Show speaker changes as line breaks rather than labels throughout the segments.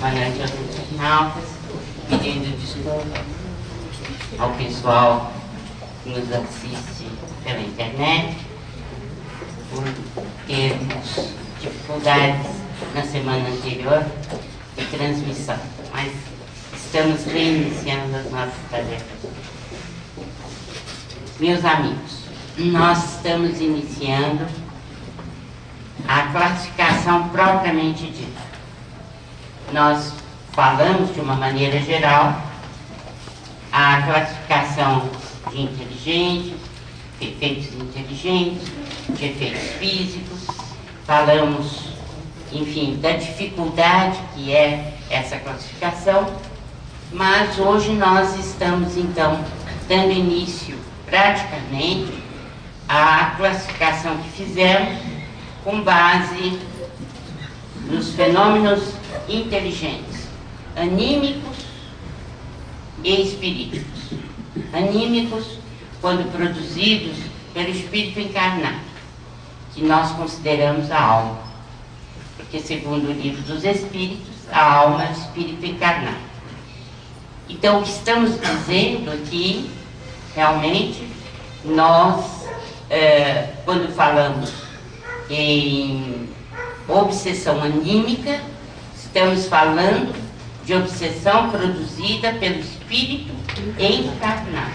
Boa noite aos internautas, pedindo desculpa ao pessoal que nos assiste pela internet por termos dificuldades na semana anterior de transmissão, mas estamos reiniciando as nossas tarefas. Meus amigos, nós estamos iniciando a classificação propriamente dita. Nós falamos de uma maneira geral a classificação de inteligentes, de efeitos inteligentes, de efeitos físicos, falamos, enfim, da dificuldade que é essa classificação, mas hoje nós estamos, então, dando início praticamente à classificação que fizemos com base nos fenômenos inteligentes, anímicos e espíritos. Anímicos, quando produzidos pelo espírito encarnado, que nós consideramos a alma, porque segundo o livro dos Espíritos, a alma é o espírito encarnado. Então, o que estamos dizendo aqui, realmente, nós, quando falamos em obsessão anímica, estamos falando de obsessão produzida pelo espírito encarnado.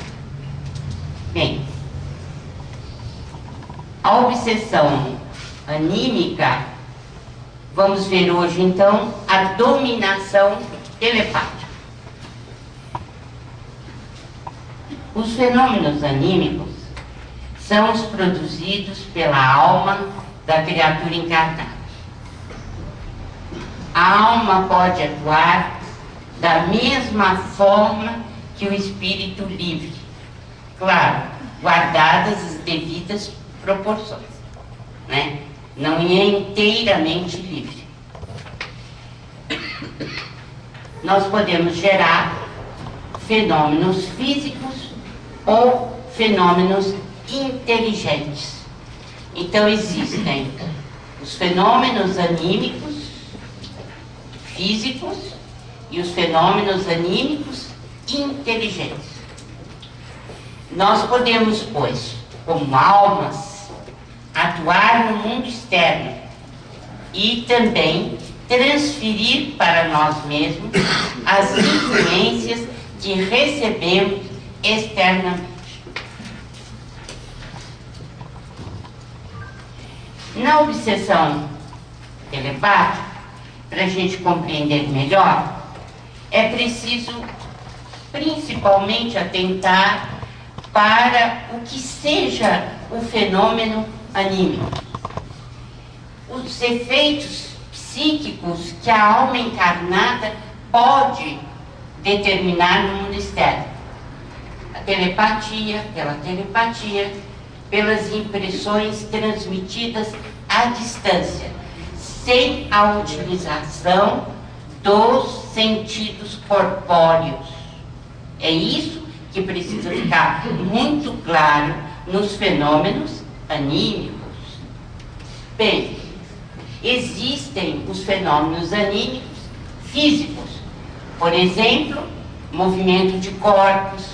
Bem, a obsessão anímica, vamos ver hoje então a dominação telepática. Os fenômenos anímicos são os produzidos pela alma da criatura encarnada. A alma pode atuar da mesma forma que o espírito livre, claro, guardadas as devidas proporções, né? Não é inteiramente livre. Nós podemos gerar fenômenos físicos ou fenômenos inteligentes. Então existem os fenômenos anímicos físicos e os fenômenos anímicos inteligentes. Nós podemos, pois, como almas, atuar no mundo externo e também transferir para nós mesmos as influências que recebemos externamente. Na obsessão telepática, para a gente compreender melhor, é preciso principalmente atentar para o que seja o fenômeno anímico. Os efeitos psíquicos que a alma encarnada pode determinar no mundo externo. A telepatia, pela telepatia, pelas impressões transmitidas à distância, sem a utilização dos sentidos corpóreos. É isso que precisa ficar muito claro nos fenômenos anímicos. Bem, existem os fenômenos anímicos físicos, por exemplo, movimento de corpos,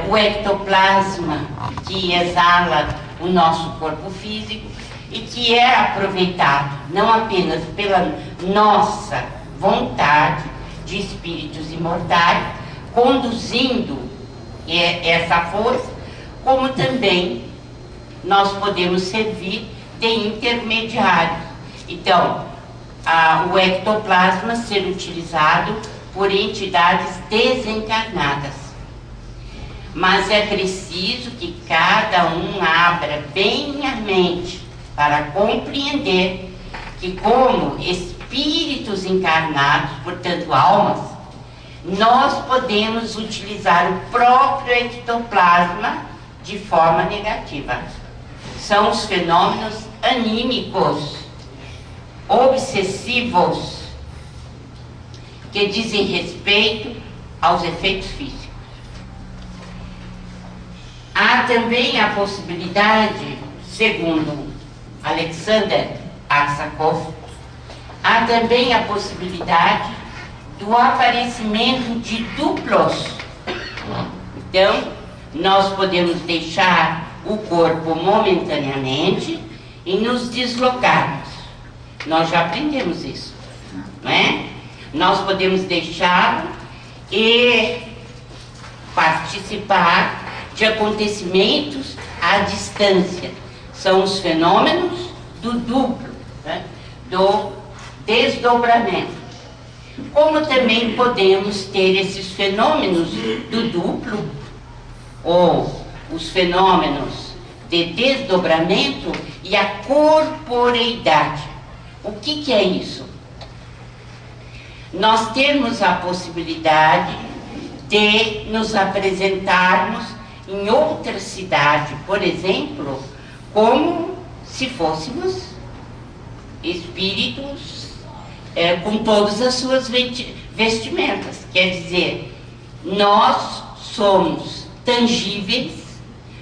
o ectoplasma que exala o nosso corpo físico e que é aproveitado não apenas pela nossa vontade de espíritos imortais, conduzindo essa força, como também nós podemos servir de intermediários. Então, o ectoplasma ser utilizado por entidades desencarnadas. Mas é preciso que cada um abra bem a mente para compreender que, como espíritos encarnados, portanto almas, nós podemos utilizar o próprio ectoplasma de forma negativa. São os fenômenos anímicos, obsessivos, que dizem respeito aos efeitos físicos. Há também a possibilidade, segundo Alexander Aksakov, há também a possibilidade do aparecimento de duplos. Então, nós podemos deixar o corpo momentaneamente e nos deslocarmos. Nós já aprendemos isso, não é? Nós podemos deixá-lo e participar de acontecimentos à distância. São os fenômenos do duplo, né? Do desdobramento. Como também podemos ter esses fenômenos do duplo, ou os fenômenos de desdobramento e a corporeidade. O que é isso? Nós temos a possibilidade de nos apresentarmos em outra cidade, por exemplo, como se fôssemos espíritos com todas as suas vestimentas. Quer dizer, nós somos tangíveis,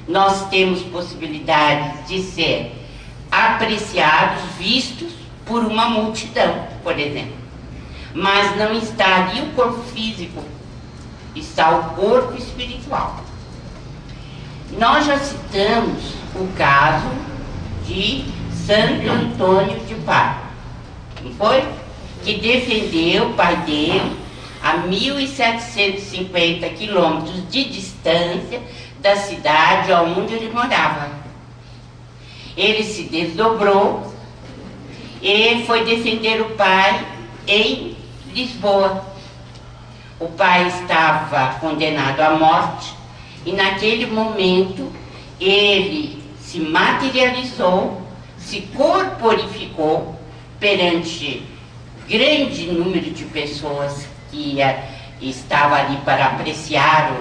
nós temos possibilidade de ser apreciados, vistos por uma multidão, por exemplo. Mas não está ali o corpo físico, está o corpo espiritual. Nós já citamos o caso de Santo Antônio de Pádua, não foi? Que defendeu o pai dele a 1.750 quilômetros de distância da cidade onde ele morava. Ele se desdobrou e foi defender o pai em Lisboa. O pai estava condenado à morte e naquele momento ele se materializou, se corporificou perante grande número de pessoas que estava ali para apreciar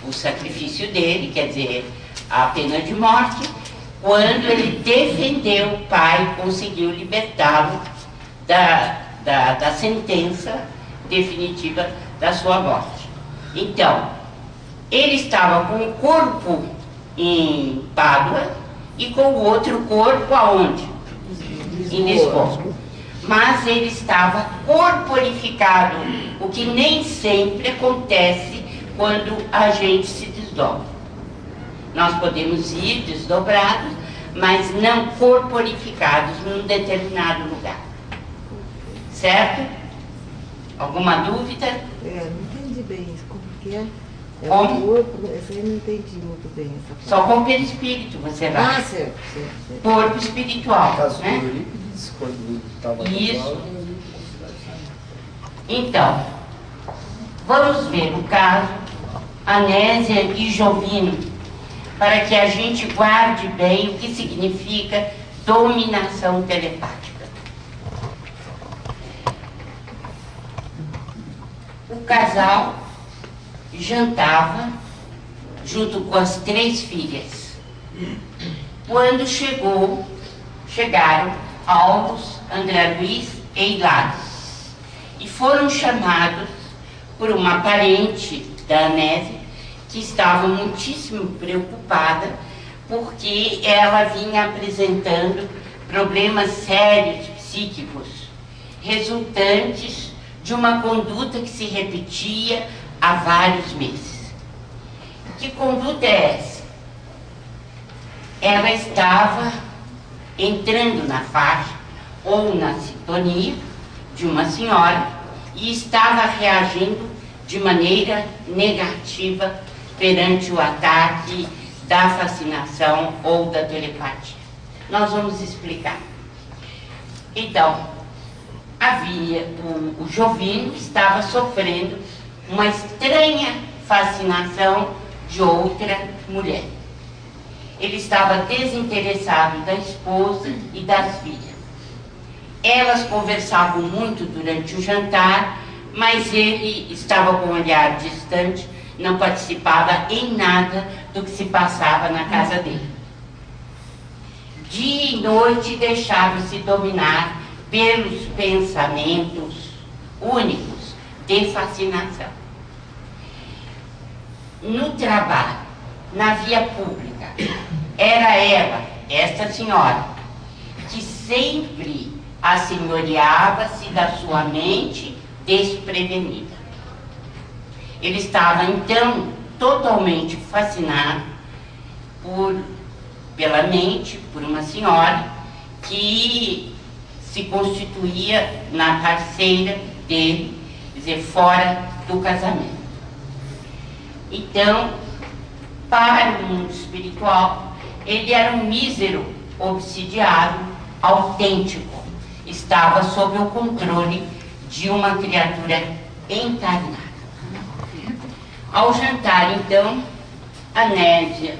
o sacrifício dele, quer dizer, a pena de morte. Quando ele defendeu o pai, conseguiu libertá-lo da sentença definitiva da sua morte. Então, ele estava com o corpo em Pádua e com o outro corpo aonde? Em Lisboa. Mas ele estava corporificado, o que nem sempre acontece quando a gente se desdobra. Nós podemos ir desdobrados, mas não corporificados num determinado lugar. Certo? Alguma dúvida?
Não entendi bem isso, como que é?
Como?
O corpo, essa aí eu não entendi muito bem essa parte.
Só com o perispírito você vai.
Ah, certo.
Corpo espiritual,
Caso
né?
do Eurípides, quando estava
Isso. Então, vamos ver o caso Anésia e Jovino, para que a gente guarde bem o que significa dominação telepática. O casal jantava junto com as 3 filhas. Quando chegaram Alves, André Luiz e Hilário, e foram chamados por uma parente da Anésia, que estava muitíssimo preocupada, porque ela vinha apresentando problemas sérios psíquicos, resultantes de uma conduta que se repetia há vários meses. Que conduta é essa? Ela estava entrando na faixa ou na sintonia de uma senhora e estava reagindo de maneira negativa perante o ataque da fascinação ou da telepatia. Nós vamos explicar. Então, o Jovino estava sofrendo uma estranha fascinação de outra mulher. Ele estava desinteressado da esposa e das filhas. Elas conversavam muito durante o jantar, mas ele estava com um olhar distante, não participava em nada do que se passava na casa dele. Dia e noite deixava-se dominar pelos pensamentos únicos de fascinação. No trabalho, na via pública, era ela, esta senhora, que sempre assenhoreava-se da sua mente desprevenida. Ele estava, então, totalmente fascinado pela mente, por uma senhora que se constituía na parceira dele, quer dizer, fora do casamento. Então, para o mundo espiritual, ele era um mísero obsidiado autêntico, estava sob o controle de uma criatura encarnada. Ao jantar, então, Anésia,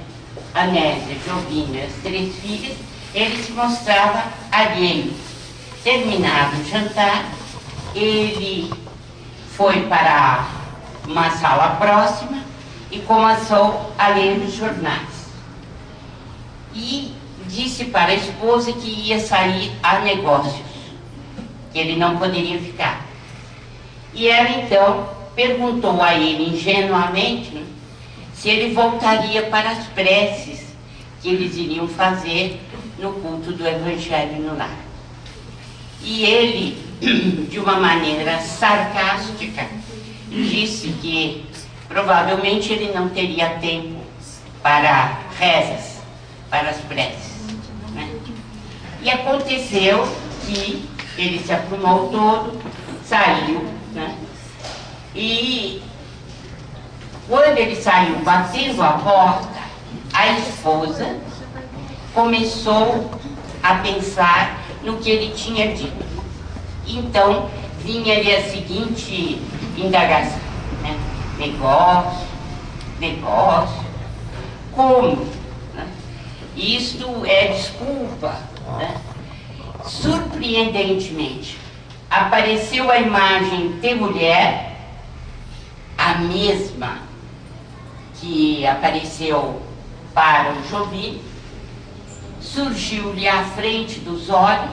Jovina e as 3 filhas, ele se mostrava alheio. Terminado o jantar, ele foi para uma sala próxima e começou a ler os jornais. E disse para a esposa que ia sair a negócios, que ele não poderia ficar. E ela então perguntou a ele ingenuamente, né, se ele voltaria para as preces que eles iriam fazer no culto do Evangelho no lar. E ele, de uma maneira sarcástica, disse que provavelmente ele não teria tempo para rezas, para as preces, né? E aconteceu que ele se aprumou todo, saiu, né? E quando ele saiu batendo a porta, a esposa começou a pensar no que ele tinha dito. Então vinha-lhe a seguinte indagação, né? Negócio, como? Né? Isto é desculpa, né? Surpreendentemente, apareceu a imagem de mulher, a mesma que apareceu para o Jovine, surgiu-lhe à frente dos olhos,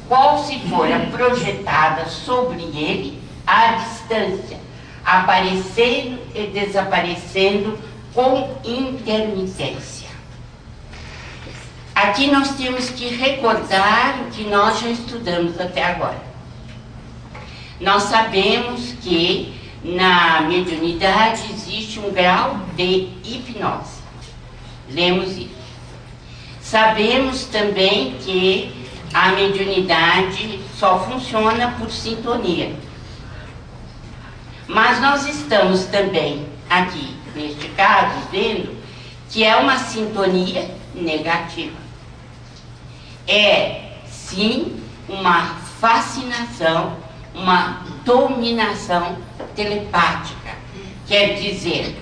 qual se fora projetada sobre ele à distância, aparecendo e desaparecendo com intermitência. Aqui nós temos que recordar o que nós já estudamos até agora. Nós sabemos que na mediunidade existe um grau de hipnose. Lemos isso. Sabemos também que a mediunidade só funciona por sintonia. Mas nós estamos também aqui, neste caso, vendo que é uma sintonia negativa. É, sim, uma fascinação, uma dominação telepática. Quer dizer,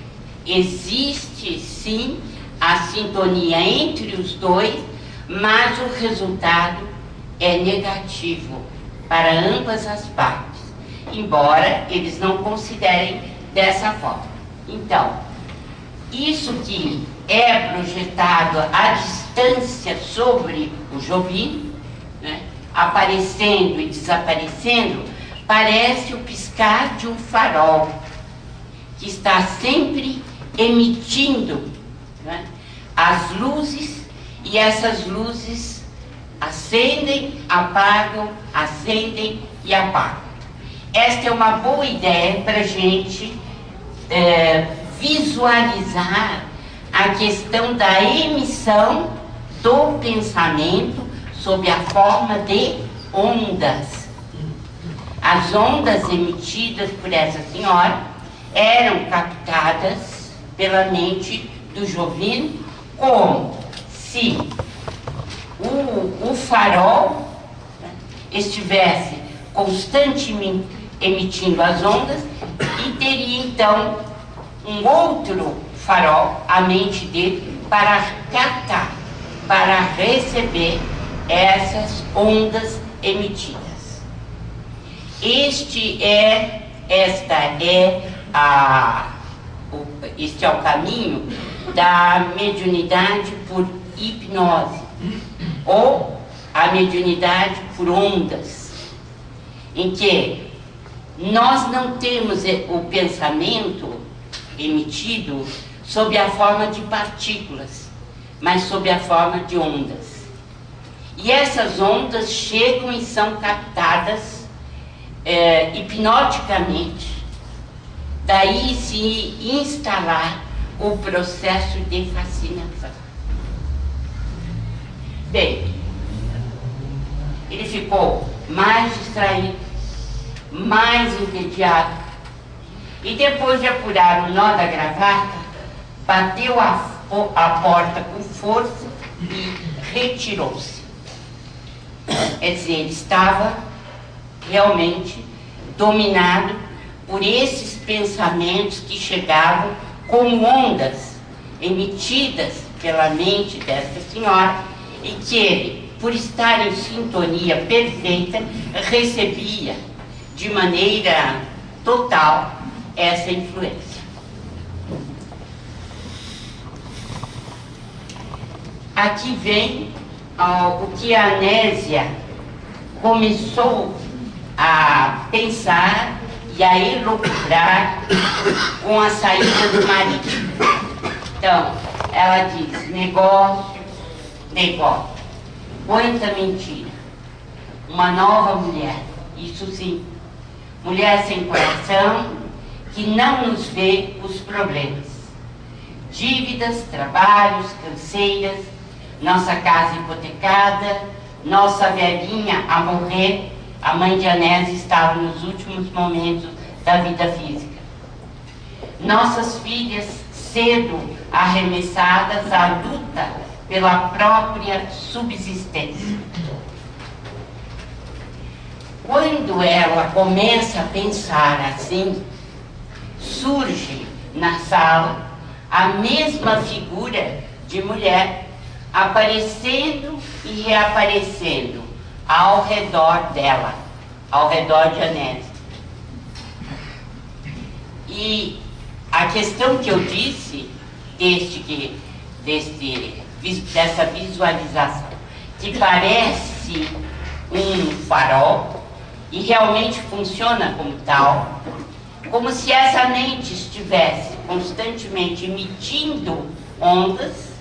existe, sim, a sintonia entre os dois, mas o resultado é negativo para ambas as partes, embora eles não considerem dessa forma. Então, isso que é projetado à distância sobre o Jovine, né, aparecendo e desaparecendo, parece o piscar de um farol que está sempre emitindo, né, as luzes, e essas luzes acendem, apagam, acendem e apagam. Esta é uma boa ideia para a gente visualizar a questão da emissão do pensamento sob a forma de ondas. As ondas emitidas por essa senhora eram captadas pela mente do Jovine, como se o farol, né, estivesse constantemente emitindo as ondas e teria então um outro farol, a mente dele, para captar, para receber essas ondas emitidas. Este é o caminho da mediunidade por hipnose, ou a mediunidade por ondas, em que nós não temos o pensamento emitido sob a forma de partículas, mas sob a forma de ondas. E essas ondas chegam e são captadas hipnoticamente. Daí se instalar o processo de fascinação. Bem, ele ficou mais distraído, mais entediado, e depois de apurar o nó da gravata, bateu a porta com força e retirou-se. Quer dizer, ele estava realmente dominado por esses pensamentos que chegavam como ondas emitidas pela mente desta senhora, e que ele, por estar em sintonia perfeita, recebia de maneira total essa influência. Aqui vem o que a Anésia começou a pensar e a elucubrar com a saída do marido. Então, ela diz: negócio, negócio, quanta mentira, uma nova mulher, isso sim, mulher sem coração, que não nos vê os problemas, dívidas, trabalhos, canseiras, nossa casa hipotecada, nossa velhinha a morrer. A mãe de Anésia estava nos últimos momentos da vida física. Nossas filhas cedo arremessadas à luta pela própria subsistência. Quando ela começa a pensar assim, surge na sala a mesma figura de mulher aparecendo e reaparecendo ao redor dela, ao redor de Anésia. E a questão que eu disse dessa visualização, que parece um farol e realmente funciona como tal, como se essa mente estivesse constantemente emitindo ondas.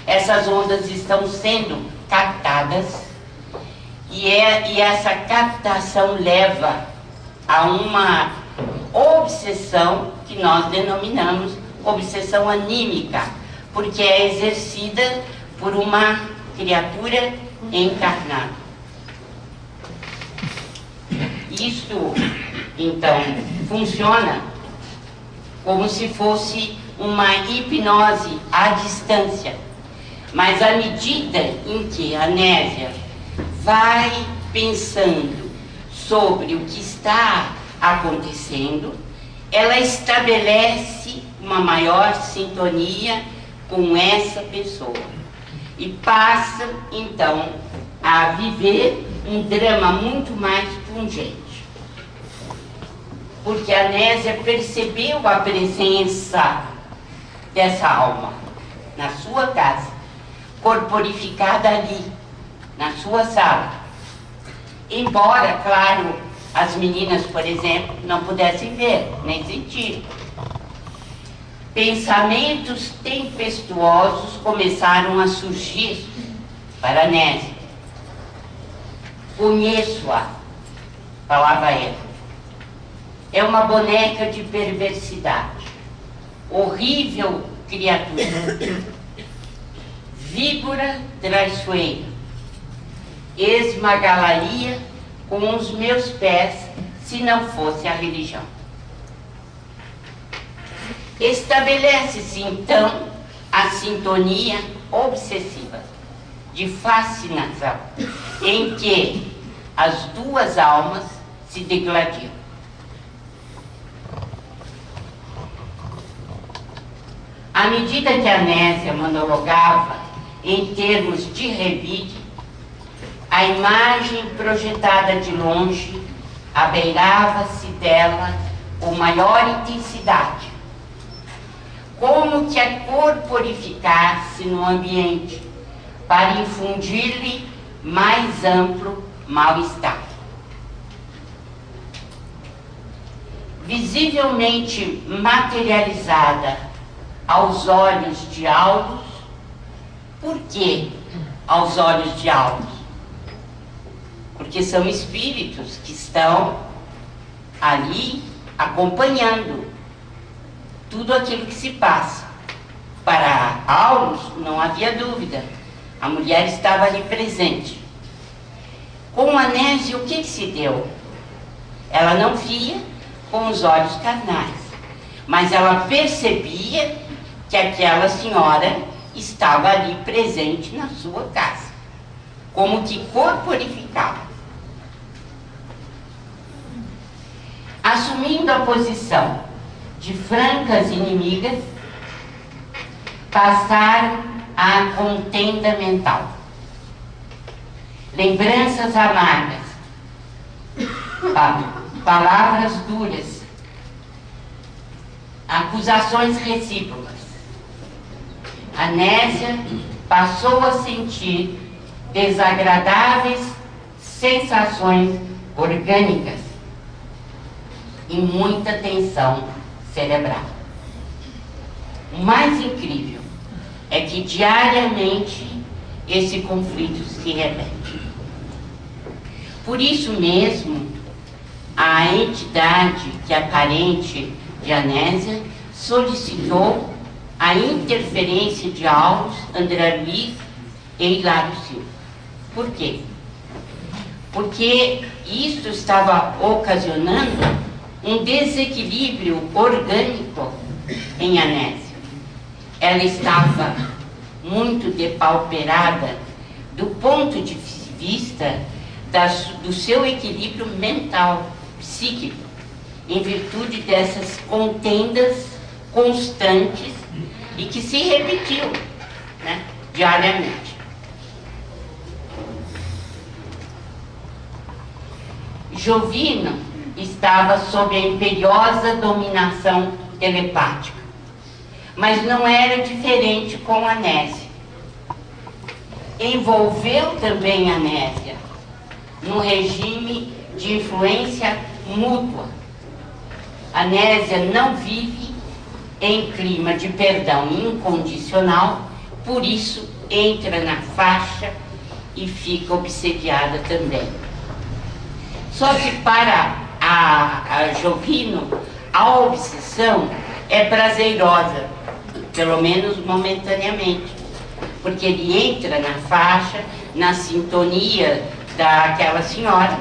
Essas ondas estão sendo captadas e essa captação leva a uma obsessão que nós denominamos obsessão anímica, porque é exercida por uma criatura encarnada. Isto, então, funciona como se fosse uma hipnose à distância, mas à medida em que a Anésia vai pensando sobre o que está acontecendo, ela estabelece uma maior sintonia com essa pessoa e passa, então, a viver um drama muito mais pungente. Porque a Anésia percebeu a presença dessa alma na sua casa, corporificada ali, na sua sala. Embora, claro, as meninas, por exemplo, não pudessem ver, nem sentir. Pensamentos tempestuosos começaram a surgir para Anésia. Conheço-a, falava ela. É uma boneca de perversidade, horrível criatura, víbora traiçoeira, esmagalaria com os meus pés se não fosse a religião. Estabelece-se então a sintonia obsessiva de fascinação, em que as duas almas se degladiam. À medida que Anésia monologava em termos de revide, a imagem projetada de longe abeirava-se dela com maior intensidade, como que a corporificar-se no ambiente para infundir-lhe mais amplo mal-estar. Visivelmente materializada aos olhos de Aulus. Por que aos olhos de Aulus? porque são espíritos que estão ali acompanhando tudo aquilo que se passa. Para Aulus não havia dúvida, a mulher estava ali presente. Com Anésia, o que se deu? Ela não via com os olhos carnais, mas ela percebia que aquela senhora estava ali presente na sua casa, como que corporificava. Assumindo a posição de francas inimigas, passaram à contenda mental. Lembranças amargas, palavras duras, acusações recíprocas. Anésia passou a sentir desagradáveis sensações orgânicas e muita tensão cerebral. O mais incrível é que diariamente esse conflito se repete. Por isso mesmo, a entidade que é parente de Anésia solicitou a interferência de Aulus, André Luiz e Hilário Silva. Por quê? Porque isso estava ocasionando um desequilíbrio orgânico em Anésia. Ela estava muito depauperada do ponto de vista do seu equilíbrio mental, psíquico, em virtude dessas contendas constantes e que se repetiu, né, diariamente. Jovino estava sob a imperiosa dominação telepática, mas não era diferente com Anésia. Envolveu também Anésia num regime de influência mútua. Anésia não vive em clima de perdão incondicional, por isso entra na faixa e fica obsediada também. Só que para a Jovino, a obsessão é prazerosa, pelo menos momentaneamente, porque ele entra na faixa, na sintonia daquela senhora,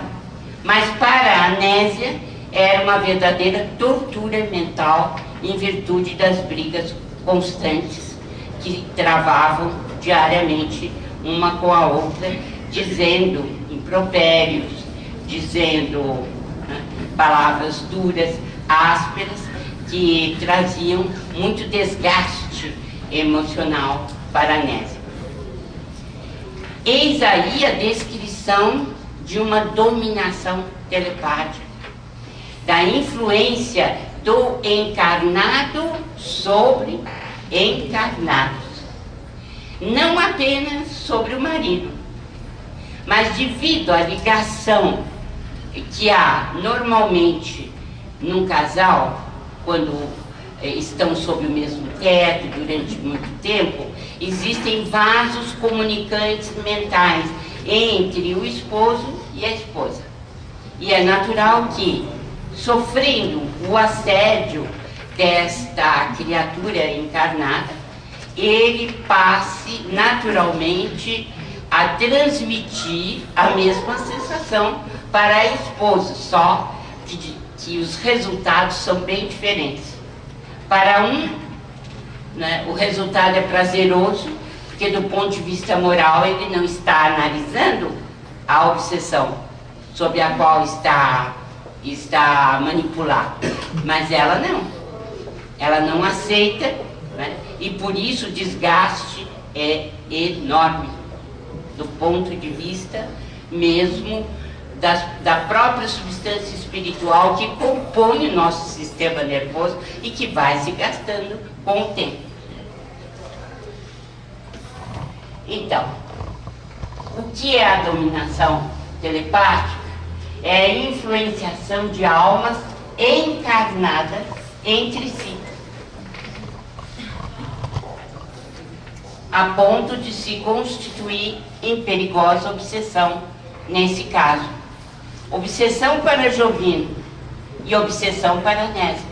mas para a Anésia era uma verdadeira tortura mental em virtude das brigas constantes que travavam diariamente uma com a outra, dizendo impropérios, dizendo, né, palavras duras, ásperas, que traziam muito desgaste emocional para a Anésia. Eis aí a descrição de uma dominação telepática, da influência do encarnado sobre encarnados, não apenas sobre o marido, mas devido à ligação que há normalmente num casal, quando estão sob o mesmo teto durante muito tempo, existem vasos comunicantes mentais entre o esposo e a esposa. E é natural que, sofrendo o assédio desta criatura encarnada, ele passe naturalmente a transmitir a mesma sensação para a esposa, só que os resultados são bem diferentes. Para um, né, o resultado é prazeroso, porque do ponto de vista moral ele não está analisando a obsessão sobre a qual está manipulado, mas ela não aceita, né, e por isso o desgaste é enorme do ponto de vista mesmo da própria substância espiritual que compõe o nosso sistema nervoso e que vai se gastando com o tempo. Então, o que é a dominação telepática? É a influenciação de almas encarnadas entre si, a ponto de se constituir em perigosa obsessão, nesse caso, obsessão para Jovino e obsessão para Néstor.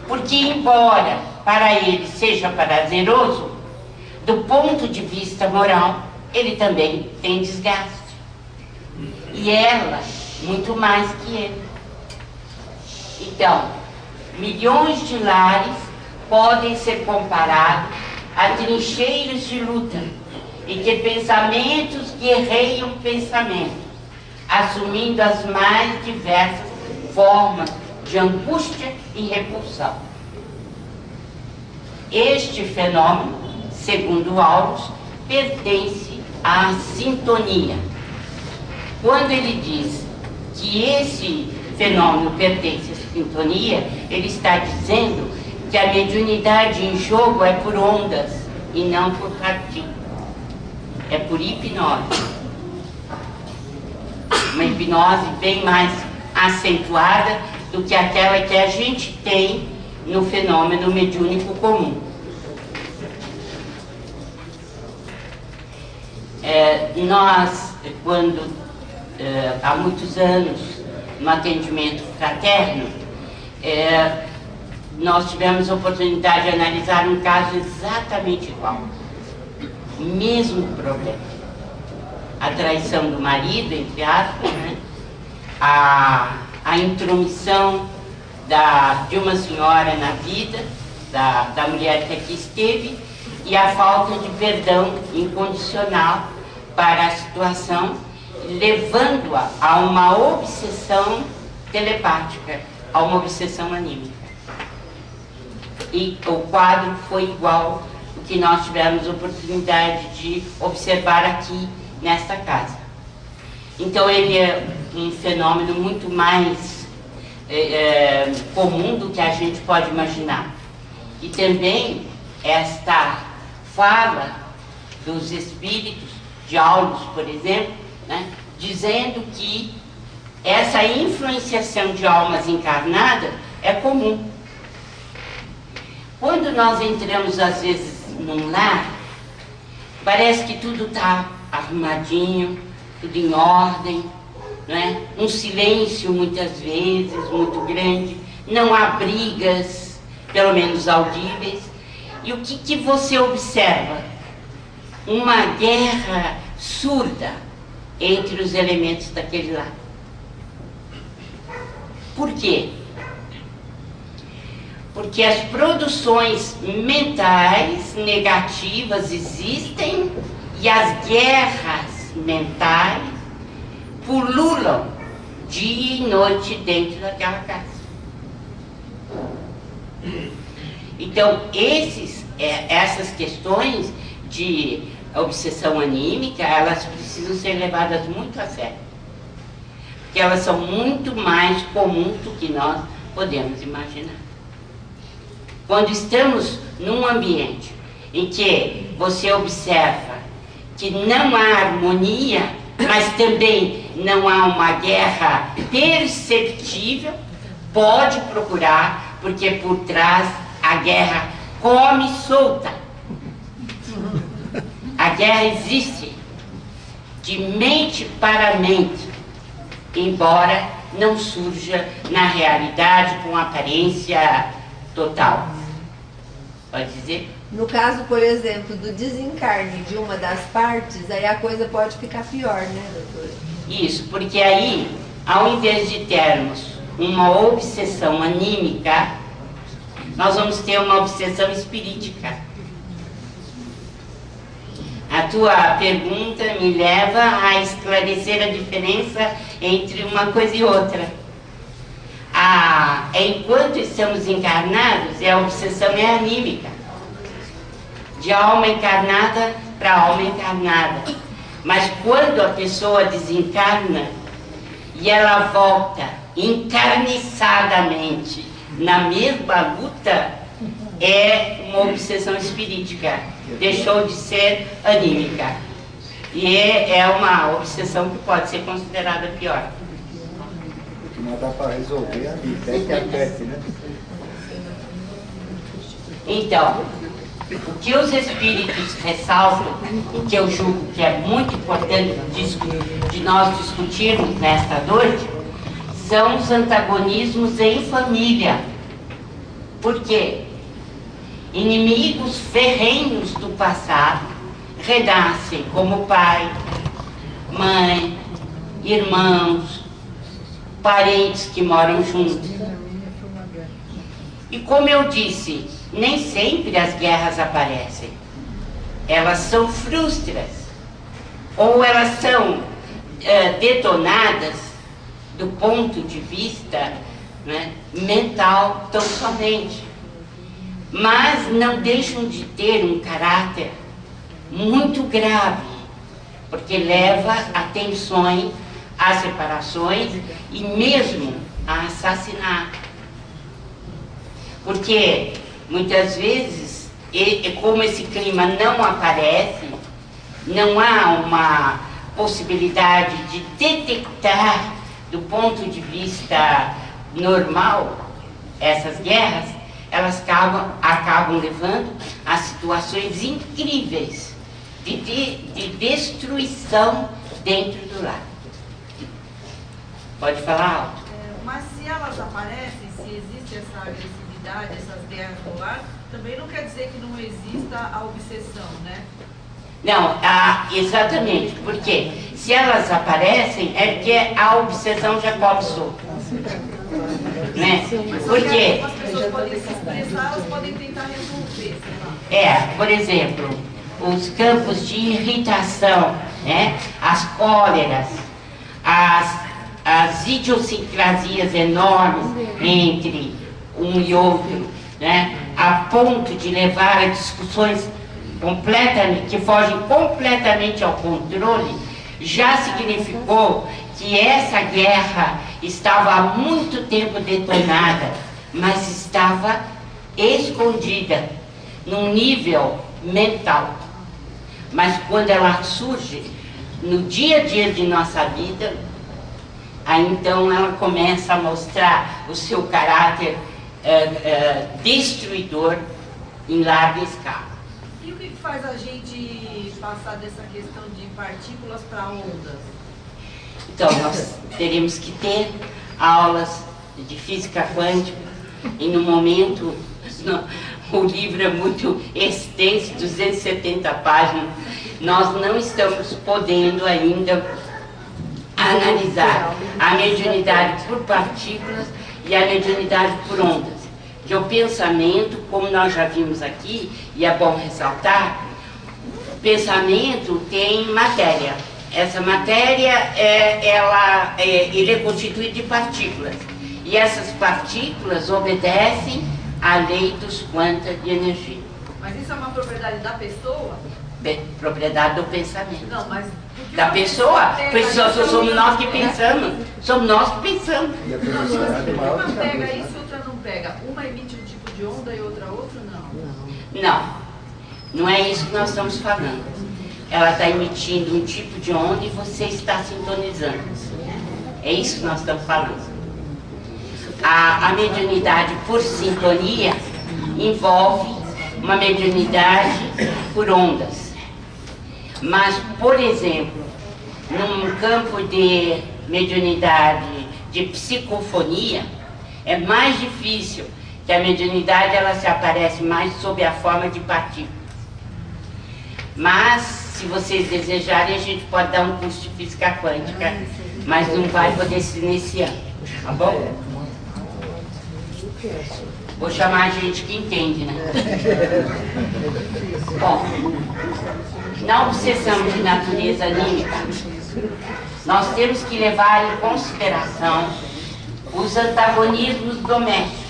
Porque, embora para ele seja prazeroso, do ponto de vista moral, ele também tem desgaste. E ela, muito mais que ele. Então, milhões de lares podem ser comparados a trincheiras de luta, em que pensamentos guerreiam pensamentos, assumindo as mais diversas formas de angústia e repulsão. Este fenômeno, segundo Aulus, pertence à sintonia. Quando ele diz que esse fenômeno pertence à sintonia, ele está dizendo que a mediunidade em jogo é por ondas e não por partículas. É por hipnose. Uma hipnose bem mais acentuada do que aquela que a gente tem no fenômeno mediúnico comum. Nós, quando há muitos anos, no atendimento fraterno, nós tivemos a oportunidade de analisar um caso exatamente igual. Mesmo problema. A traição do marido, entre aspas, né? A intromissão de uma senhora na vida da mulher que aqui esteve e a falta de perdão incondicional para a situação, levando-a a uma obsessão telepática, a uma obsessão anímica. E o quadro foi igual ao que nós tivemos oportunidade de observar aqui nesta casa. Então ele é um fenômeno muito mais comum do que a gente pode imaginar. E também esta fala dos espíritos de Aulus, por exemplo, né, dizendo que essa influenciação de almas encarnadas é comum. Quando nós entramos, às vezes, num lar, parece que tudo está arrumadinho, tudo em ordem, né? Um silêncio, muitas vezes, muito grande, não há brigas, pelo menos audíveis. E o que você observa? Uma guerra surda entre os elementos daquele lar. Por quê? Porque as produções mentais negativas existem e as guerras mentais pululam dia e noite dentro daquela casa. Então, essas questões de obsessão anímica, elas precisam ser levadas muito a sério. Porque elas são muito mais comuns do que nós podemos imaginar. Quando estamos num ambiente em que você observa que não há harmonia, mas também não há uma guerra perceptível, pode procurar, porque por trás a guerra come solta. A guerra existe de mente para mente, embora não surja na realidade com aparência total. Pode dizer?
No caso, por exemplo, do desencarne de uma das partes, aí a coisa pode ficar pior, né, doutora?
Isso, porque aí, ao invés de termos uma obsessão anímica, nós vamos ter uma obsessão espirítica. A tua pergunta me leva a esclarecer a diferença entre uma coisa e outra. Enquanto estamos encarnados, a obsessão é anímica, de alma encarnada para alma encarnada. Mas quando a pessoa desencarna e ela volta encarniçadamente na mesma luta, é uma obsessão espirítica, deixou de ser anímica. E é uma obsessão que pode ser considerada pior.
Não dá para resolver ali, tete a tete, né?
Então, O que os espíritos ressaltam, e que eu julgo que é muito importante de nós discutirmos nesta noite, são os antagonismos em família. Por quê? Inimigos ferrenhos do passado renascem como pai, mãe, irmãos, parentes que moram juntos. E como eu disse, nem sempre as guerras aparecem. Elas são frustras, ou elas são detonadas do ponto de vista, né, mental tão somente. Mas não deixam de ter um caráter muito grave, porque leva a tensões, a separações e mesmo a assassinato. Porque muitas vezes, como esse clima não aparece, não há uma possibilidade de detectar do ponto de vista normal essas guerras, elas acabam levando a situações incríveis de destruição dentro do lar. Pode falar alto.
Mas se elas aparecem, se existe essa agressividade, essas guerras no lar, também não quer dizer que não exista a obsessão, né?
Não, exatamente, porque se elas aparecem é porque a obsessão já come solto. Né? Porque
as pessoas podem se expressar, elas podem tentar resolver, sei lá.
por exemplo, os campos de irritação, né? As cóleras, as idiosincrasias enormes entre um e outro, né? A ponto de levar a discussões que fogem completamente ao controle, já significou que essa guerra estava há muito tempo detonada, mas estava escondida num nível mental. Mas quando ela surge no dia a dia de nossa vida, aí então ela começa a mostrar o seu caráter destruidor em larga escala.
E o que faz a gente passar dessa questão de partículas para ondas?
Então, nós teríamos que ter aulas de física quântica, e no momento, o livro é muito extenso, 270 páginas, nós não estamos podendo ainda analisar a mediunidade por partículas e a mediunidade por ondas. Que o pensamento, como nós já vimos aqui, e é bom ressaltar, o pensamento tem matéria. Essa matéria, ele é constituído de partículas. E essas partículas obedecem à lei dos quanta de energia.
Mas isso é uma propriedade da pessoa?
Propriedade do pensamento.
Não, mas...
Da pessoa? Somos nós que pensamos. Somos nós que pensamos.
E a
Não,
velocidade
mas
maior
uma
que a
pega
luz,
isso e outra não pega. Uma emite um tipo de onda e outra não?
Não é isso que nós estamos falando. Ela está emitindo um tipo de onda e você está sintonizando. É isso que nós estamos falando. A mediunidade por sintonia envolve uma mediunidade por ondas. Mas, por exemplo, num campo de mediunidade de psicofonia, é mais difícil, que a mediunidade ela se aparece mais sob a forma de partículas. Mas, se vocês desejarem, a gente pode dar um curso de física quântica, mas não vai poder ser nesse ano, tá bom? Vou chamar a gente que entende, né? Bom, na obsessão de natureza anímica, nós temos que levar em consideração os antagonismos domésticos,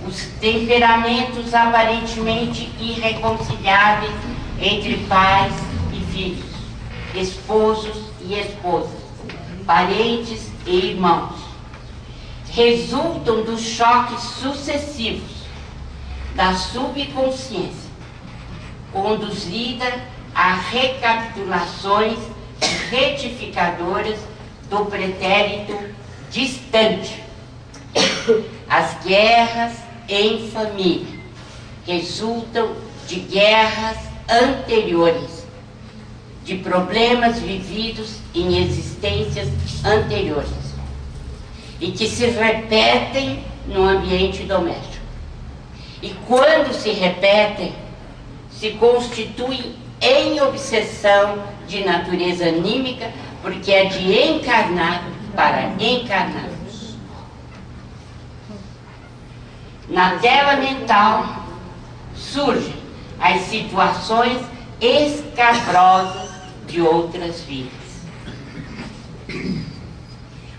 os temperamentos aparentemente irreconciliáveis entre pais e filhos, esposos e esposas, parentes e irmãos. Resultam dos choques sucessivos da subconsciência, conduzida a recapitulações retificadoras do pretérito distante. As guerras em família resultam de guerras anteriores, de problemas vividos em existências anteriores e que se repetem no ambiente doméstico. E quando se repetem, se constituem em obsessão de natureza anímica, porque é de encarnado para encarnados. Na tela mental surgem as situações escabrosas de outras vidas.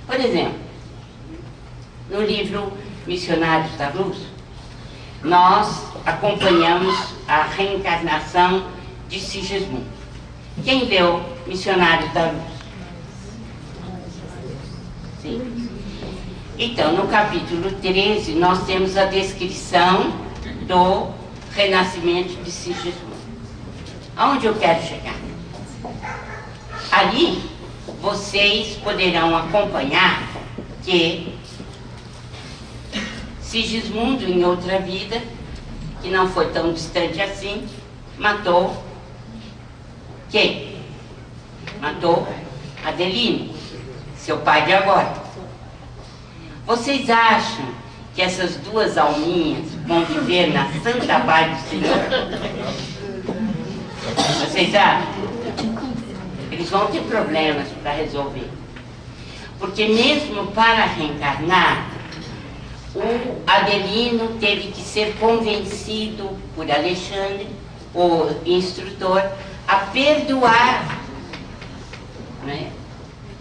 Por exemplo, no livro Missionários da Luz, nós acompanhamos a reencarnação de Sigismundo. Quem leu Missionários da Luz? Sim. Então, no capítulo 13, nós temos a descrição do renascimento de Sigismundo. Aonde eu quero chegar? Ali, vocês poderão acompanhar que Sigismundo, em outra vida, que não foi tão distante assim, matou quem? Matou Adelino, seu pai de agora. Vocês acham que essas duas alminhas vão viver na santa paz do Senhor? Vocês acham? Eles vão ter problemas para resolver. Porque mesmo para reencarnar, o Adelino teve que ser convencido por Alexandre, o instrutor, a perdoar, né,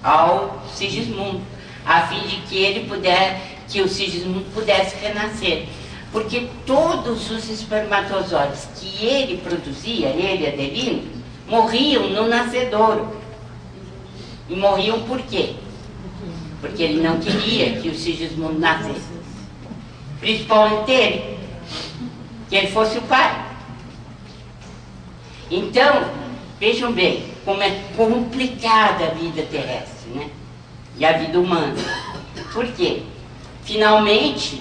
ao Sigismundo, a fim de que o Sigismundo pudesse renascer. Porque todos os espermatozoides que ele produzia, ele, Adelino, morriam no nascedouro. E morriam por quê? Porque ele não queria que o Sigismundo nascesse. Principalmente ele, que ele fosse o pai. Então, vejam bem como é complicada a vida terrestre, né? E a vida humana. Por quê? Finalmente,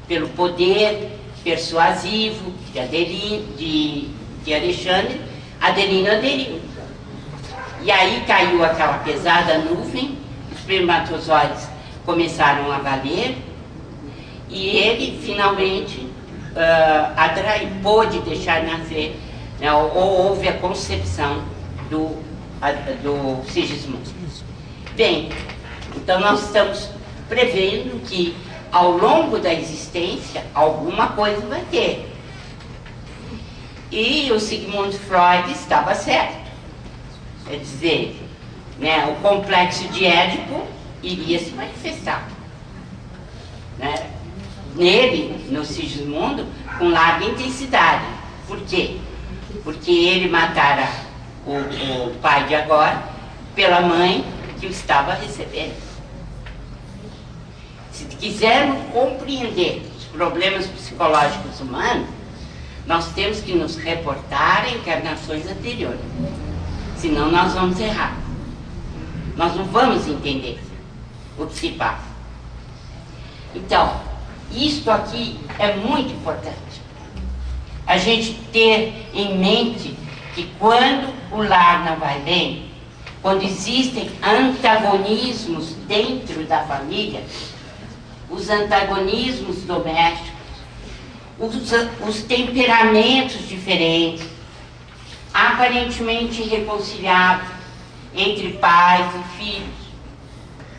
pelo poder persuasivo de Alexandre, Adelino aderiu. E aí caiu aquela pesada nuvem, os espermatozoides começaram a valer, e ele finalmente pôde deixar nascer, né, ou houve a concepção do Sigismundo. Bem, então nós estamos prevendo que ao longo da existência alguma coisa vai ter. E o Sigmund Freud estava certo. Quer dizer, né, o complexo de Édipo iria se manifestar, né, nele, no Sigismundo, com larga intensidade. Por quê? Porque ele matara o pai de agora pela mãe que o estava recebendo. Se quisermos compreender os problemas psicológicos humanos, nós temos que nos reportar a encarnações anteriores. Senão nós vamos errar. Nós não vamos entender o que se passa. Então, isto aqui é muito importante. A gente ter em mente que quando o lar não vai bem, quando existem antagonismos dentro da família, os antagonismos domésticos, os temperamentos diferentes, aparentemente irreconciliáveis entre pais e filhos,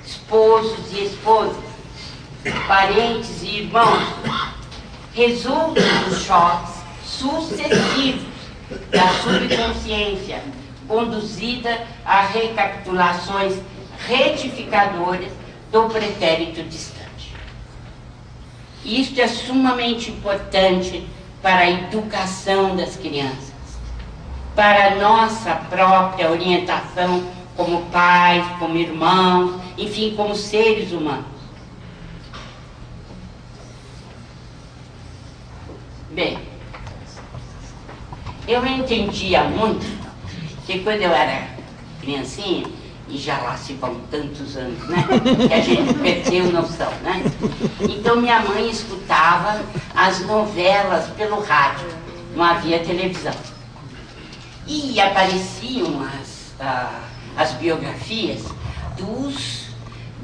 esposos e esposas, parentes e irmãos, resultam dos choques sucessivos da subconsciência, conduzida a recapitulações retificadoras do pretérito distante. Isto é sumamente importante para a educação das crianças, para a nossa própria orientação como pais, como irmãos, enfim, como seres humanos. Bem, eu entendia muito que quando eu era criancinha, E já lá se vão tantos anos, né? Que a gente perdeu noção, né? Então minha mãe escutava as novelas pelo rádio, não havia televisão. E apareciam as biografias dos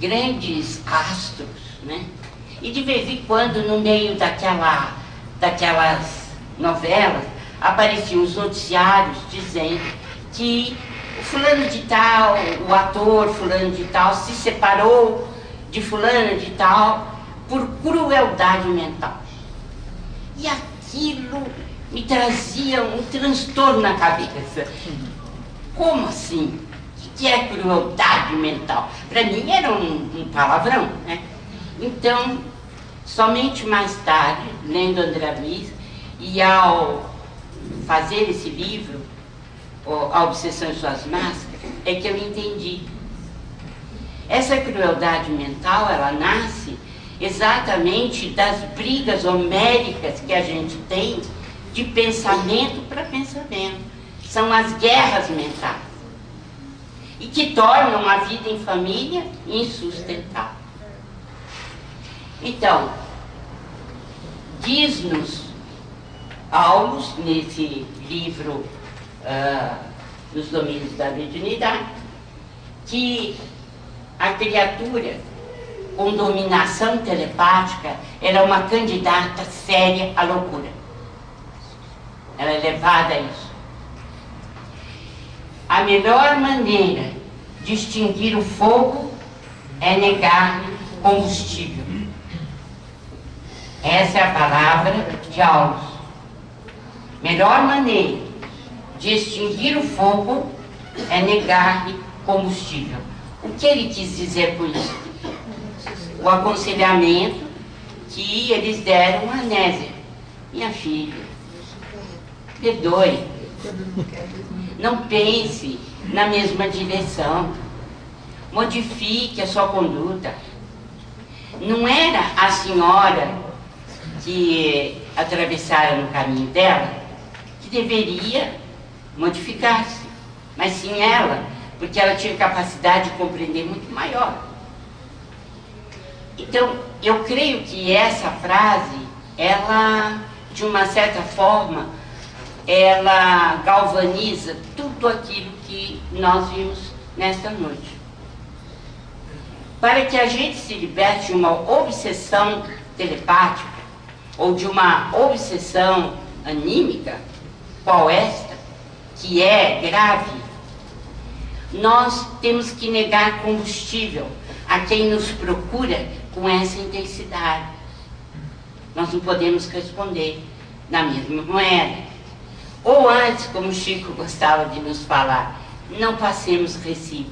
grandes astros, né? E de vez em quando, no meio daquelas novelas, apareciam os noticiários dizendo que o fulano de tal, o ator fulano de tal, se separou de fulana de tal por crueldade mental. E aquilo me trazia um transtorno na cabeça. Como assim? O que é crueldade mental? Para mim era um palavrão, né? Então, somente mais tarde, lendo André Luiz, e ao fazer esse livro, A Obsessão e Suas Máscaras, é que eu entendi. Essa crueldade mental, ela nasce exatamente das brigas homéricas que a gente tem de pensamento para pensamento. São as guerras mentais. E que tornam a vida em família insustentável. Então, diz-nos Aulus, nesse livro Nos Domínios da Mediunidade, que a criatura com dominação telepática era uma candidata séria à loucura. Ela é levada a isso. A melhor maneira de extinguir o fogo é negar-lhe combustível. Essa é a palavra de Aulus. Melhor maneira de extinguir o fogo é negar-lhe combustível. O que ele quis dizer com isso? O aconselhamento que eles deram a Nésia. Minha filha, perdoe. Não pense na mesma direção. Modifique a sua conduta. Não era a senhora que atravessara no caminho dela que deveria modificar-se, mas sim ela, porque ela tinha capacidade de compreender muito maior. Então, eu creio que essa frase, ela, de uma certa forma, ela galvaniza tudo aquilo que nós vimos nesta noite. Para que a gente se liberte de uma obsessão telepática, ou de uma obsessão anímica, qual esta, que é grave, nós temos que negar combustível a quem nos procura com essa intensidade. Nós não podemos responder na mesma moeda. Ou antes, como o Chico gostava de nos falar, não passemos recibo.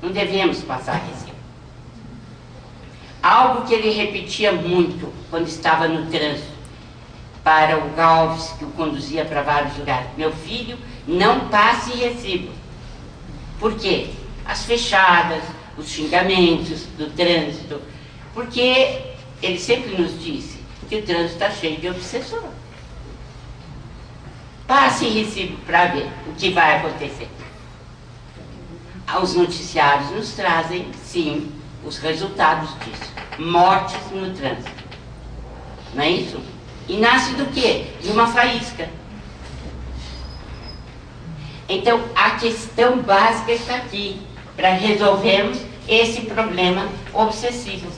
Não devemos passar recibo. Algo que ele repetia muito quando estava no trânsito para o Galves, que o conduzia para vários lugares. Meu filho, não passe recibo. Por quê? As fechadas, os xingamentos do trânsito. Porque ele sempre nos disse que o trânsito está cheio de obsessor. Passe recibo para ver o que vai acontecer. Os noticiários nos trazem, sim, os resultados disso. Mortes no trânsito. Não é isso? E nasce do quê? De uma faísca. Então, a questão básica está aqui, para resolvermos esse problema obsessivo.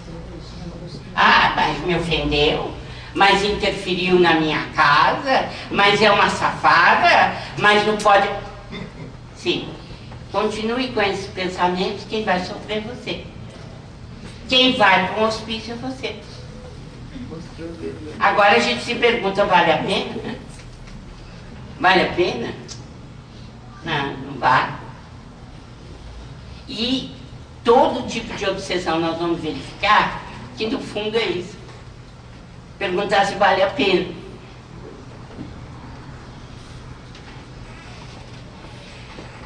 Ah, mas me ofendeu, mas interferiu na minha casa, mas é uma safada, mas não pode... Sim, continue com esses pensamentos, quem vai sofrer é você. Quem vai para um hospício é você. Agora a gente se pergunta, vale a pena? Vale a pena? Não, não vale. E todo tipo de obsessão nós vamos verificar que no fundo é isso. Perguntar se vale a pena.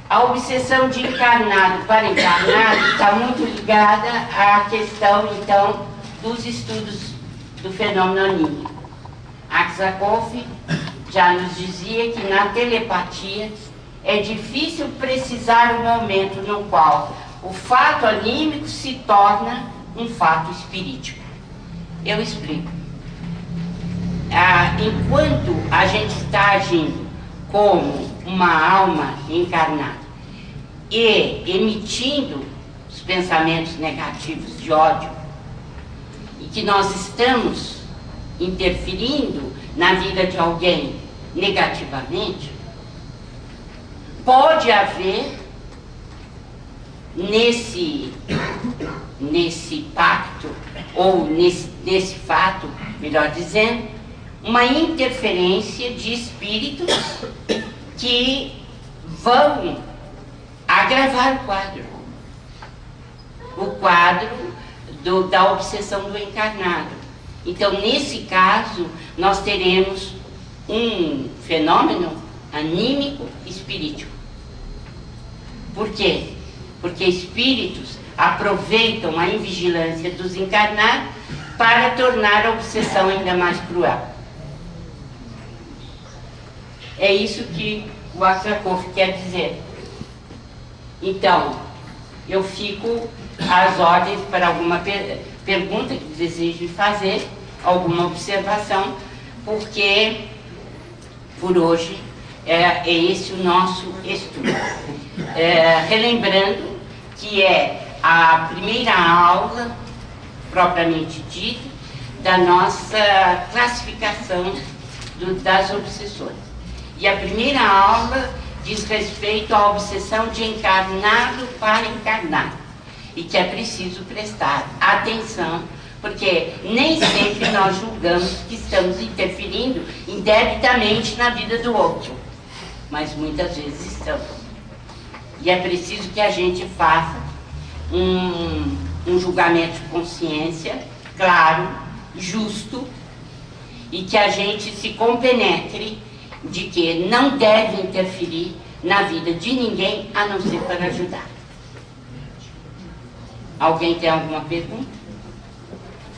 A obsessão de encarnado para encarnado está muito ligada à questão, então, dos estudos do fenômeno anímico. Aksakov já nos dizia que na telepatia é difícil precisar o momento no qual o fato anímico se torna um fato espirítico. Eu explico. Enquanto a gente está agindo como uma alma encarnada e emitindo os pensamentos negativos de ódio, e que nós estamos interferindo na vida de alguém negativamente, pode haver nesse pacto, ou nesse fato, melhor dizendo, uma interferência de espíritos que vão agravar o quadro da obsessão do encarnado. Então, nesse caso, nós teremos um fenômeno anímico espirítico. Por quê? Porque espíritos aproveitam a invigilância dos encarnados para tornar a obsessão ainda mais cruel. É isso que o Akrakoff quer dizer. Então, eu fico às ordens para alguma pergunta que desejem fazer, alguma observação, porque por hoje é esse o nosso estudo. Relembrando que é a primeira aula, propriamente dita, da nossa classificação das obsessões. E a primeira aula diz respeito à obsessão de encarnado para encarnado, e que é preciso prestar atenção, porque nem sempre nós julgamos que estamos interferindo indebitamente na vida do outro, mas muitas vezes estamos. E é preciso que a gente faça um julgamento de consciência claro, justo, e que a gente se compenetre de que não deve interferir na vida de ninguém, a não ser para ajudar. Alguém tem alguma pergunta?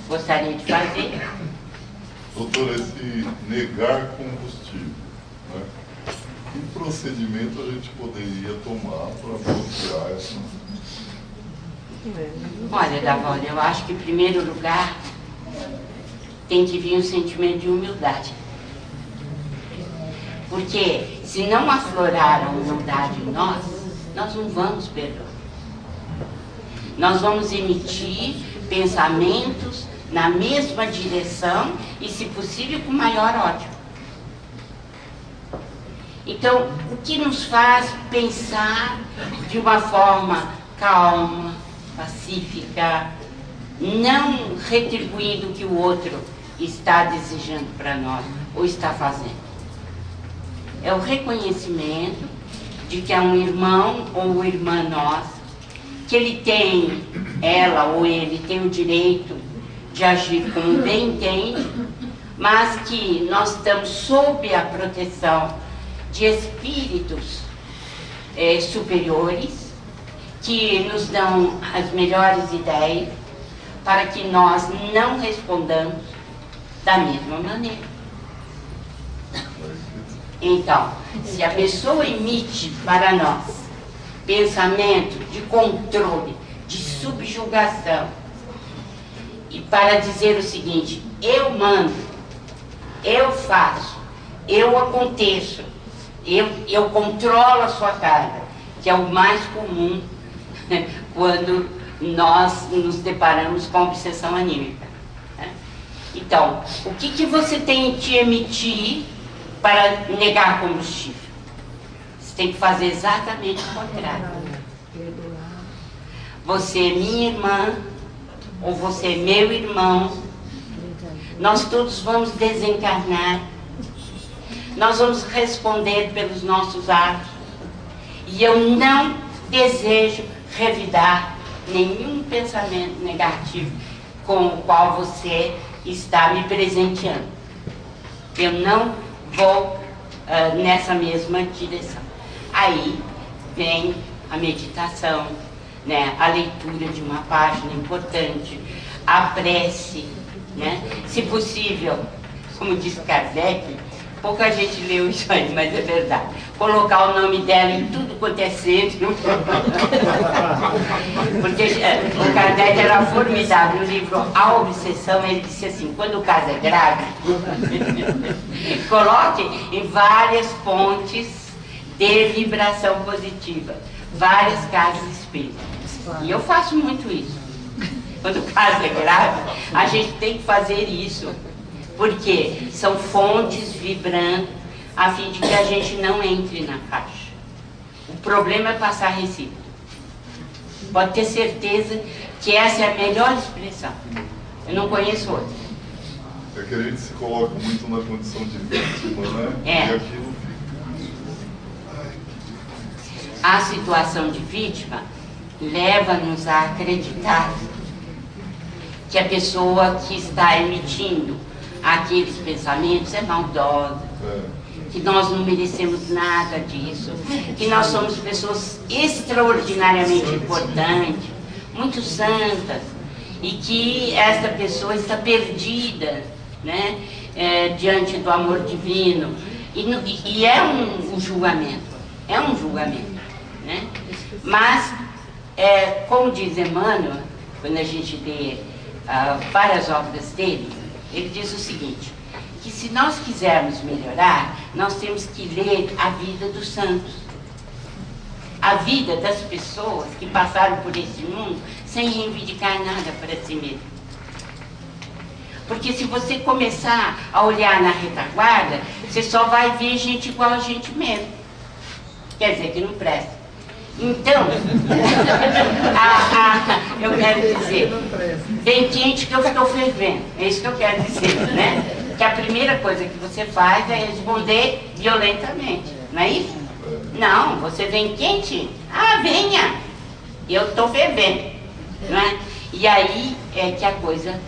Gostaria de fazer?
Doutor, esse negar combustível, né? Que procedimento a gente poderia tomar para bloquear essa?
Olha, Davólia, eu acho que em primeiro lugar tem que vir um sentimento de humildade. Porque se não aflorar a humildade em nós não vamos perdoar. Nós vamos emitir pensamentos na mesma direção e, se possível, com maior ódio. Então, o que nos faz pensar de uma forma calma, pacífica, não retribuindo o que o outro está desejando para nós ou está fazendo? É o reconhecimento de que é um irmão ou irmã nossa, que ele tem, ela ou ele tem o direito de agir como bem entende, mas que nós estamos sob a proteção de espíritos superiores, que nos dão as melhores ideias para que nós não respondamos da mesma maneira. Então, se a pessoa emite para nós pensamento de controle, de subjugação, e para dizer o seguinte: eu mando, eu faço, eu aconteço, eu controlo a sua carga, que é o mais comum quando nós nos deparamos com a obsessão anímica. Então, o que você tem que emitir para negar combustível? Você tem que fazer exatamente o contrário. Você é minha irmã, ou você é meu irmão, nós todos vamos desencarnar, nós vamos responder pelos nossos atos, e eu não desejo revidar nenhum pensamento negativo com o qual você está me presenteando. Eu não vou nessa mesma direção. Aí vem a meditação, né? A leitura de uma página importante, a prece, né? Se possível, como diz Kardec, Pouca gente leu isso aí, mas é verdade. Colocar o nome dela em tudo quanto é centro. Porque o Kardec era formidável. No livro A Obsessão, ele disse assim, quando o caso é grave, coloque em várias fontes de vibração positiva. Várias casas espíritas. E eu faço muito isso. Quando o caso é grave, a gente tem que fazer isso. Porque são fontes vibrando a fim de que a gente não entre na caixa. O problema é passar recibo. Pode ter certeza que essa é a melhor expressão. Eu não conheço outra.
É que a gente se coloca muito na condição de vítima, né?
É.
E aquilo fica.
A situação de vítima leva-nos a acreditar que a pessoa que está emitindo aqueles pensamentos é maldosa, que nós não merecemos nada disso, que nós somos pessoas extraordinariamente importantes, muito santas, e que esta pessoa está perdida, né, diante do amor divino. E é um julgamento, né? Mas, como diz Emmanuel, quando a gente lê várias obras dele, ele diz o seguinte, que se nós quisermos melhorar, nós temos que ler a vida dos santos. A vida das pessoas que passaram por esse mundo sem reivindicar nada para si mesmo. Porque se você começar a olhar na retaguarda, você só vai ver gente igual a gente mesmo. Quer dizer, que não presta. Então, eu quero dizer, bem quente que eu estou fervendo, é isso que eu quero dizer, né? Que a primeira coisa que você faz é responder violentamente, não é isso? Não, você vem quente, venha, eu estou fervendo, não é? E aí é que a coisa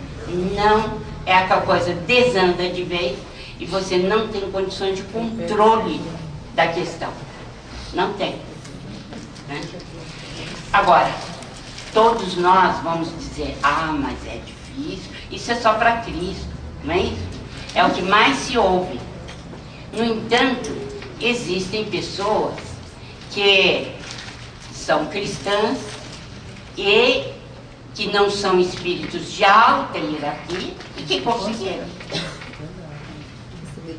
desanda de vez e você não tem condições de controle da questão, não tem. Né? Agora, todos nós vamos dizer, mas é difícil, isso é só para Cristo, não é isso? É o que mais se ouve. No entanto, existem pessoas que são cristãs e que não são espíritos de alta hierarquia e que conseguiram.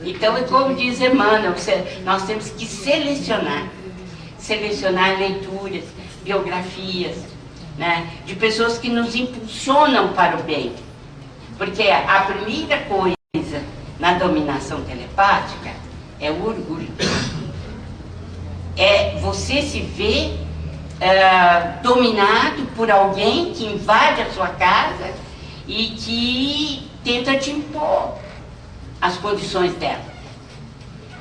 Então, é como diz Emmanuel, nós temos que selecionar leituras, biografias, né, de pessoas que nos impulsionam para o bem. Porque a primeira coisa na dominação telepática é o orgulho. É você se ver dominado por alguém que invade a sua casa e que tenta te impor as condições dela.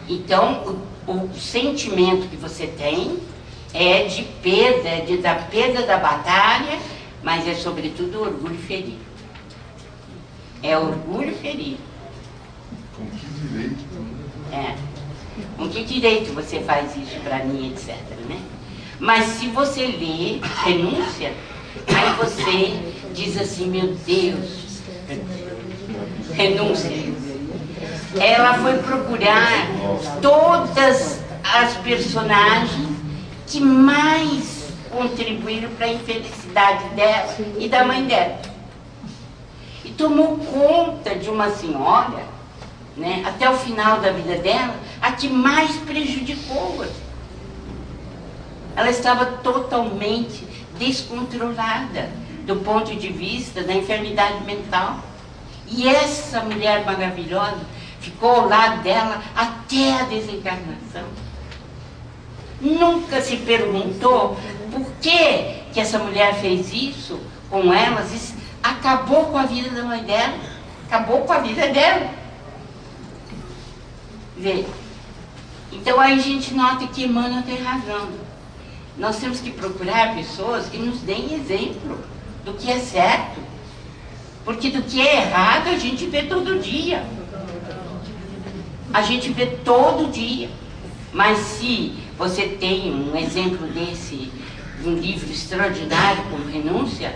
Então, o sentimento que você tem é de perda, da perda da batalha, mas é sobretudo o orgulho ferido. É orgulho ferido.
Com que direito?
Com que direito você faz isso para mim, etc, né? Mas se você lê Renúncia, aí você diz assim, meu Deus, Renúncia. Ela foi procurar todas as personagens que mais contribuíram para a infelicidade dela e da mãe dela. E tomou conta de uma senhora, né, até o final da vida dela, a que mais prejudicou-a. Ela estava totalmente descontrolada do ponto de vista da enfermidade mental. E essa mulher maravilhosa ficou ao lado dela até a desencarnação. Nunca se perguntou por que essa mulher fez isso com elas. Acabou com a vida da mãe dela. Acabou com a vida dela. Vê. Então aí a gente nota que Emmanuel tem razão. Nós temos que procurar pessoas que nos deem exemplo do que é certo. Porque do que é errado a gente vê todo dia. A gente vê todo dia. Mas se você tem um exemplo desse, um livro extraordinário como Renúncia,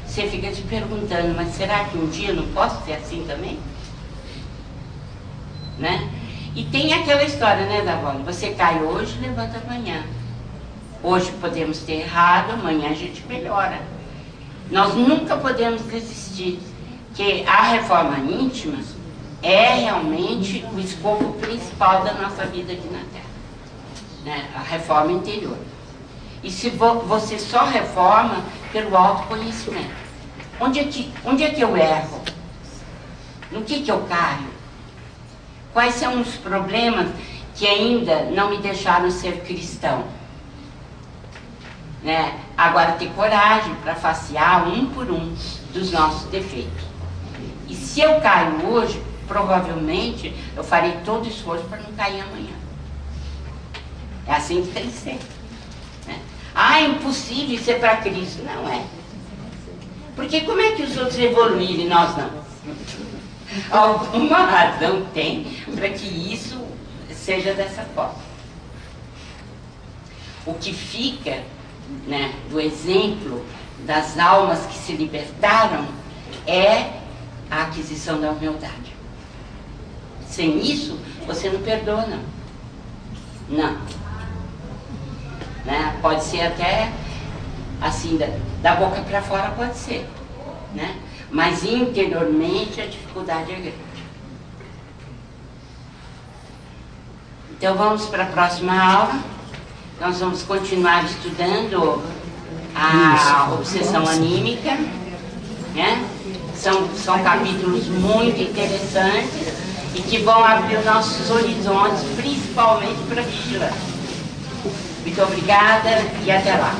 você fica se perguntando, mas será que um dia eu não posso ser assim também? Né? E tem aquela história, né, Davone? Você cai hoje, levanta amanhã. Hoje podemos ter errado, amanhã a gente melhora. Nós nunca podemos desistir, que a reforma íntima é realmente o escopo principal da nossa vida aqui na Terra, né? A reforma interior. E se você só reforma pelo autoconhecimento. Onde é que eu erro? No que eu caio? Quais são os problemas que ainda não me deixaram ser cristão? Né? Agora, ter coragem para facear um por um dos nossos defeitos. E se eu caio hoje, provavelmente eu farei todo o esforço para não cair amanhã. É assim que tem que ser. Né? Ah, é impossível ser para Cristo. Não é. Porque como é que os outros evoluíram e nós não? Alguma razão tem para que isso seja dessa forma. O que fica, né, do exemplo das almas que se libertaram é a aquisição da humildade. Sem isso, você não perdoa, não. Não. Né? Pode ser até assim, da boca para fora pode ser, né? Mas interiormente a dificuldade é grande. Então vamos para a próxima aula. Nós vamos continuar estudando a obsessão anímica, né? São capítulos muito interessantes e que vão abrir os nossos horizontes, principalmente para a vigilância. Muito obrigada e até lá.